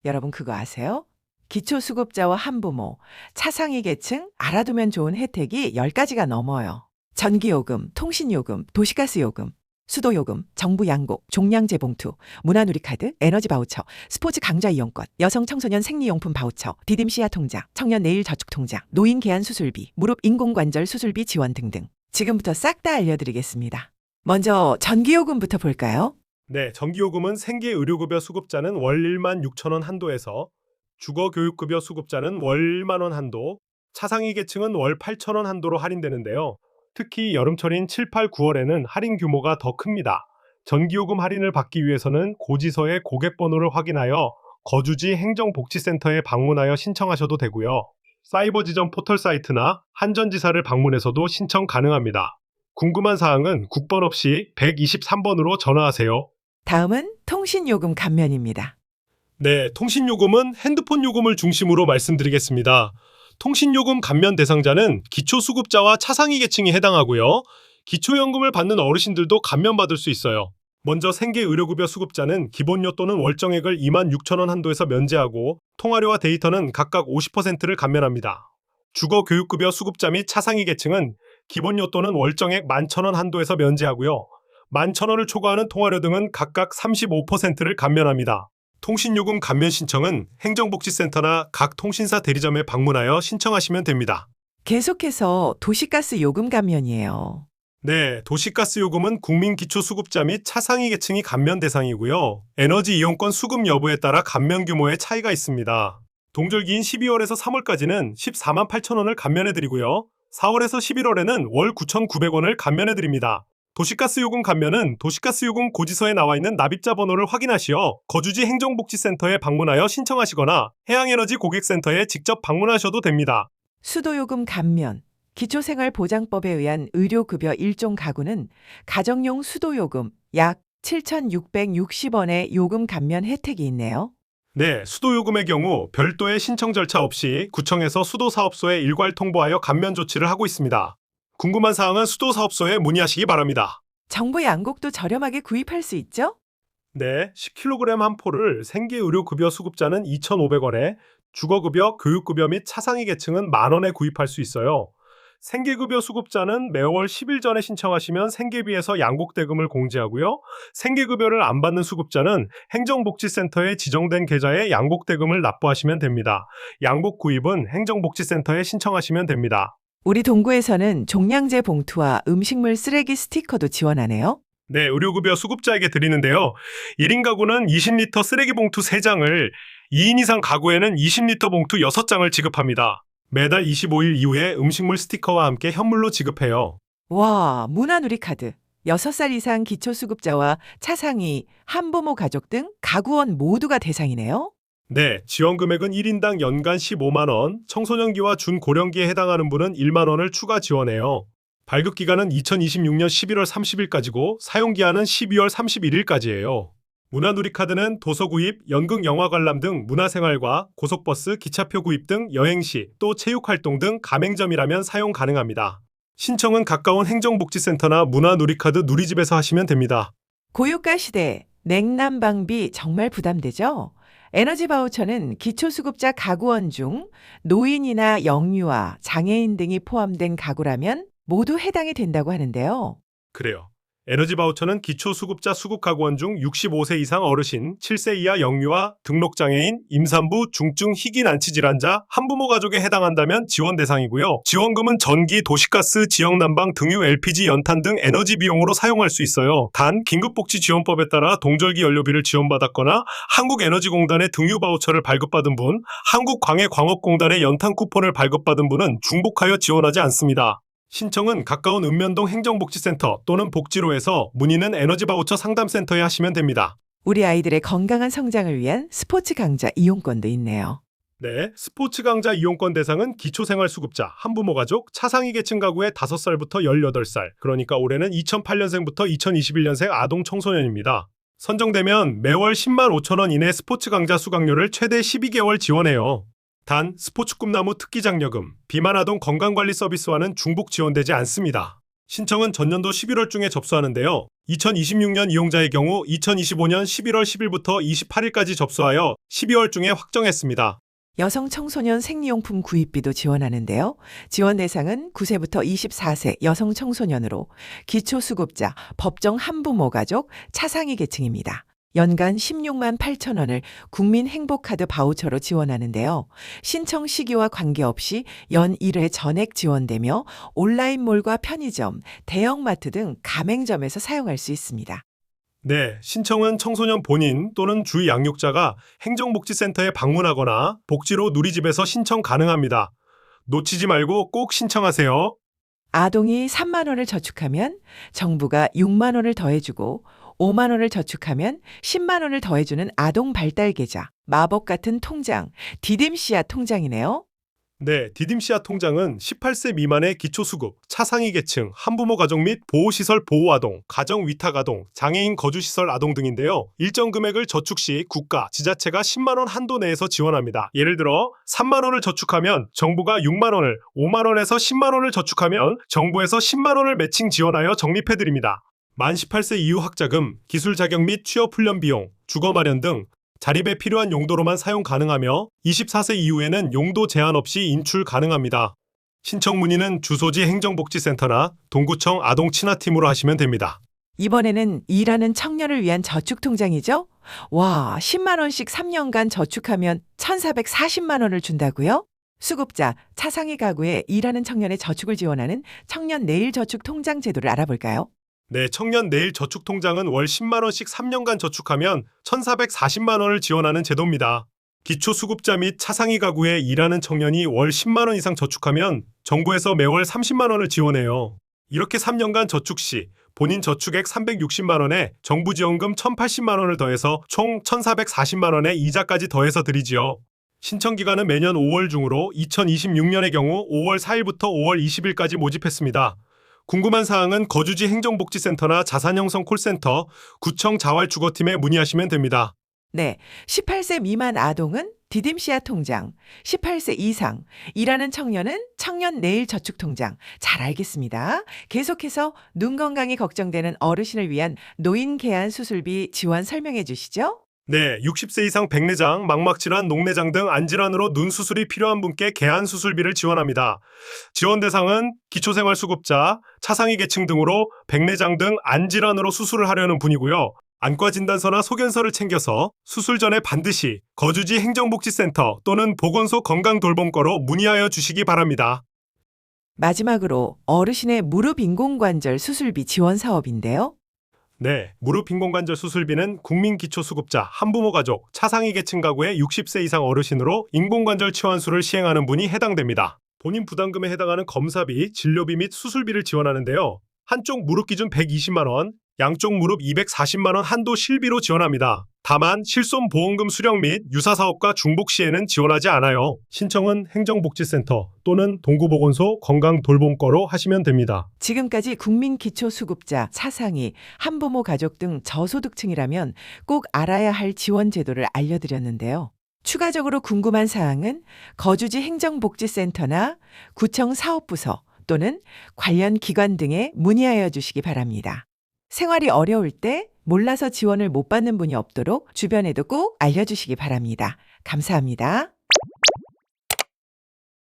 여러분 그거 아세요? 기초수급자와 한부모, 차상위 계층 알아두면 좋은 혜택이 10가지가 넘어요. 전기요금, 통신요금, 도시가스요금, 수도요금, 정부 양곡, 종량제 봉투, 문화누리카드, 에너지 바우처, 스포츠 강좌 이용권, 여성 청소년 생리용품 바우처, 디딤 시야 통장, 청년 내일 저축 통장, 노인 개안 수술비, 무릎 인공관절 수술비 지원 등등. 지금부터 싹 다 알려드리겠습니다. 먼저 전기요금부터 볼까요? 네, 전기요금은 생계의료급여 수급자는 월 1만 6천 원 한도에서 주거교육급여 수급자는 월 1만 원 한도, 차상위 계층은 월 8천 원 한도로 할인되는데요. 특히 여름철인 7, 8, 9월에는 할인 규모가 더 큽니다. 전기요금 할인을 받기 위해서는 고지서의 고객번호를 확인하여 거주지 행정복지센터에 방문하여 신청하셔도 되고요. 사이버 지점 포털 사이트나 한전지사를 방문해서도 신청 가능합니다. 궁금한 사항은 국번 없이 123번으로 전화하세요. 다음은 통신요금 감면입니다. 네, 통신요금은 핸드폰 요금을 중심으로 말씀드리겠습니다. 통신요금 감면 대상자는 기초수급자와 차상위 계층이 해당하고요. 기초연금을 받는 어르신들도 감면받을 수 있어요. 먼저 생계의료급여 수급자는 기본료 또는 월정액을 2만 6천 원 한도에서 면제하고 통화료와 데이터는 각각 50%를 감면합니다. 주거교육급여 수급자 및 차상위 계층은 기본료 또는 월정액 11,000원 한도에서 면제하고요. 11,000원을 초과하는 통화료 등은 각각 35%를 감면합니다. 통신요금 감면 신청은 행정복지센터나 각 통신사 대리점에 방문하여 신청하시면 됩니다. 계속해서 도시가스 요금 감면이에요. 네, 도시가스 요금은 국민기초수급자 및 차상위 계층이 감면 대상이고요. 에너지 이용권 수급 여부에 따라 감면 규모의 차이가 있습니다. 동절기인 12월에서 3월까지는 14만 8천 원을 감면해드리고요. 4월에서 11월에는 월 9,900원을 감면해드립니다. 도시가스 요금 감면은 도시가스 요금 고지서에 나와 있는 납입자 번호를 확인하시어 거주지 행정복지센터에 방문하여 신청하시거나 해양에너지 고객센터에 직접 방문하셔도 됩니다. 수도요금 감면. 기초생활보장법에 의한 의료급여 일종 가구는 가정용 수도요금 약 7,660원의 요금 감면 혜택이 있네요. 네, 수도요금의 경우 별도의 신청 절차 없이 구청에서 수도사업소에 일괄 통보하여 감면 조치를 하고 있습니다. 궁금한 사항은 수도사업소에 문의하시기 바랍니다. 정부 양곡도 저렴하게 구입할 수 있죠? 네, 10kg 한 포를 생계의료급여 수급자는 2,500원에 주거급여, 교육급여 및 차상위 계층은 10,000원에 구입할 수 있어요. 생계급여 수급자는 매월 10일 전에 신청하시면 생계비에서 양곡대금을 공제하고요. 생계급여를 안 받는 수급자는 행정복지센터에 지정된 계좌에 양곡대금을 납부하시면 됩니다. 양곡 구입은 행정복지센터에 신청하시면 됩니다. 우리 동구에서는 종량제 봉투와 음식물 쓰레기 스티커도 지원하네요. 네, 의료급여 수급자에게 드리는데요. 1인 가구는 20리터 쓰레기 봉투 3장을, 2인 이상 가구에는 20리터 봉투 6장을 지급합니다. 매달 25일 이후에 음식물 스티커와 함께 현물로 지급해요. 와, 문화누리카드. 6살 이상 기초수급자와 차상위, 한부모 가족 등 가구원 모두가 대상이네요. 네, 지원 금액은 1인당 연간 15만 원, 청소년기와 준고령기에 해당하는 분은 1만 원을 추가 지원해요. 발급 기간은 2026년 11월 30일까지고 사용 기한은 12월 31일까지예요. 문화누리카드는 도서 구입, 연극 영화 관람 등 문화생활과 고속버스, 기차표 구입 등 여행시, 또 체육활동 등 가맹점이라면 사용 가능합니다. 신청은 가까운 행정복지센터나 문화누리카드 누리집에서 하시면 됩니다. 고유가 시대, 냉난방비 정말 부담되죠? 에너지 바우처는 기초수급자 가구원 중 노인이나 영유아, 장애인 등이 포함된 가구라면 모두 해당이 된다고 하는데요. 그래요. 에너지 바우처는 기초수급자 수급가구원 중 65세 이상 어르신, 7세 이하 영유아, 등록장애인, 임산부, 중증 희귀난치질환자, 한부모 가족에 해당한다면 지원 대상이고요. 지원금은 전기, 도시가스, 지역난방, 등유, LPG, 연탄 등 에너지 비용으로 사용할 수 있어요. 단, 긴급복지지원법에 따라 동절기 연료비를 지원받았거나 한국에너지공단의 등유 바우처를 발급받은 분, 한국광해광업공단의 연탄 쿠폰을 발급받은 분은 중복하여 지원하지 않습니다. 신청은 가까운 읍면동 행정복지센터 또는 복지로에서 문의는 에너지 바우처 상담센터에 하시면 됩니다. 우리 아이들의 건강한 성장을 위한 스포츠 강좌 이용권도 있네요. 네, 스포츠 강좌 이용권 대상은 기초생활수급자, 한부모 가족, 차상위 계층 가구의 5살부터 18살, 그러니까 올해는 2008년생부터 2021년생 아동 청소년입니다. 선정되면 매월 10만 5천 원 이내 스포츠 강좌 수강료를 최대 12개월 지원해요. 단, 스포츠 꿈나무 특기장려금, 비만 아동 건강관리 서비스와는 중복 지원되지 않습니다. 신청은 전년도 11월 중에 접수하는데요. 2026년 이용자의 경우 2025년 11월 10일부터 28일까지 접수하여 12월 중에 확정했습니다. 여성 청소년 생리용품 구입비도 지원하는데요. 지원 대상은 9세부터 24세 여성 청소년으로 기초수급자, 법정 한부모 가족, 차상위 계층입니다. 연간 16만 8천 원을 국민행복카드 바우처로 지원하는데요. 신청 시기와 관계없이 연 1회 전액 지원되며 온라인몰과 편의점, 대형마트 등 가맹점에서 사용할 수 있습니다. 네, 신청은 청소년 본인 또는 주의 양육자가 행정복지센터에 방문하거나 복지로 누리집에서 신청 가능합니다. 놓치지 말고 꼭 신청하세요. 아동이 3만 원을 저축하면 정부가 6만 원을 더해주고 5만 원을 저축하면 10만 원을 더해주는 아동 발달 계좌, 마법 같은 통장, 디딤씨앗 통장이네요. 네, 디딤씨앗 통장은 18세 미만의 기초수급, 차상위 계층, 한부모 가족 및 보호시설 보호아동, 가정위탁아동, 장애인 거주시설 아동 등인데요. 일정 금액을 저축 시 국가, 지자체가 10만 원 한도 내에서 지원합니다. 예를 들어 3만 원을 저축하면 정부가 6만 원을, 5만 원에서 10만 원을 저축하면 정부에서 10만 원을 매칭 지원하여 적립해드립니다. 만 18세 이후 학자금, 기술 자격 및 취업 훈련 비용, 주거 마련 등 자립에 필요한 용도로만 사용 가능하며 24세 이후에는 용도 제한 없이 인출 가능합니다. 신청 문의는 주소지 행정복지센터나 동구청 아동친화팀으로 하시면 됩니다. 이번에는 일하는 청년을 위한 저축통장이죠? 와, 10만 원씩 3년간 저축하면 1,440만 원을 준다고요? 수급자, 차상위 가구에 일하는 청년의 저축을 지원하는 청년 내일 저축 통장 제도를 알아볼까요? 네, 청년 내일 저축통장은 월 10만 원씩 3년간 저축하면 1,440만 원을 지원하는 제도입니다. 기초수급자 및 차상위 가구에 일하는 청년이 월 10만 원 이상 저축하면 정부에서 매월 30만 원을 지원해요. 이렇게 3년간 저축 시 본인 저축액 360만 원에 정부 지원금 1,080만 원을 더해서 총 1,440만 원의 이자까지 더해서 드리지요. 신청 기간은 매년 5월 중으로 2026년의 경우 5월 4일부터 5월 20일까지 모집했습니다. 궁금한 사항은 거주지 행정복지센터나 자산형성 콜센터, 구청 자활주거팀에 문의하시면 됩니다. 네, 18세 미만 아동은 디딤씨앗 통장, 18세 이상, 일하는 청년은 청년 내일 저축 통장. 잘 알겠습니다. 계속해서 눈 건강이 걱정되는 어르신을 위한 노인 개안 수술비 지원 설명해 주시죠. 네, 60세 이상 백내장, 망막질환, 녹내장 등 안질환으로 눈 수술이 필요한 분께 개안 수술비를 지원합니다. 지원 대상은 기초생활수급자, 차상위 계층 등으로 백내장 등 안질환으로 수술을 하려는 분이고요. 안과 진단서나 소견서를 챙겨서 수술 전에 반드시 거주지 행정복지센터 또는 보건소 건강돌봄과로 문의하여 주시기 바랍니다. 마지막으로 어르신의 무릎 인공관절 수술비 지원 사업인데요. 네, 무릎 인공관절 수술비는 국민기초수급자, 한부모 가족, 차상위 계층 가구의 60세 이상 어르신으로 인공관절 치환수를 시행하는 분이 해당됩니다. 본인 부담금에 해당하는 검사비, 진료비 및 수술비를 지원하는데요. 한쪽 무릎 기준 120만 원, 양쪽 무릎 240만 원 한도 실비로 지원합니다. 다만 실손보험금 수령 및 유사사업과 중복 시에는 지원하지 않아요. 신청은 행정복지센터 또는 동구보건소 건강돌봄과로 하시면 됩니다. 지금까지 국민기초수급자, 차상위, 한부모 가족 등 저소득층이라면 꼭 알아야 할 지원 제도를 알려드렸는데요. 추가적으로 궁금한 사항은 거주지 행정복지센터나 구청 사업부서 또는 관련 기관 등에 문의하여 주시기 바랍니다. 생활이 어려울 때 몰라서 지원을 못 받는 분이 없도록 주변에도 꼭 알려주시기 바랍니다. 감사합니다.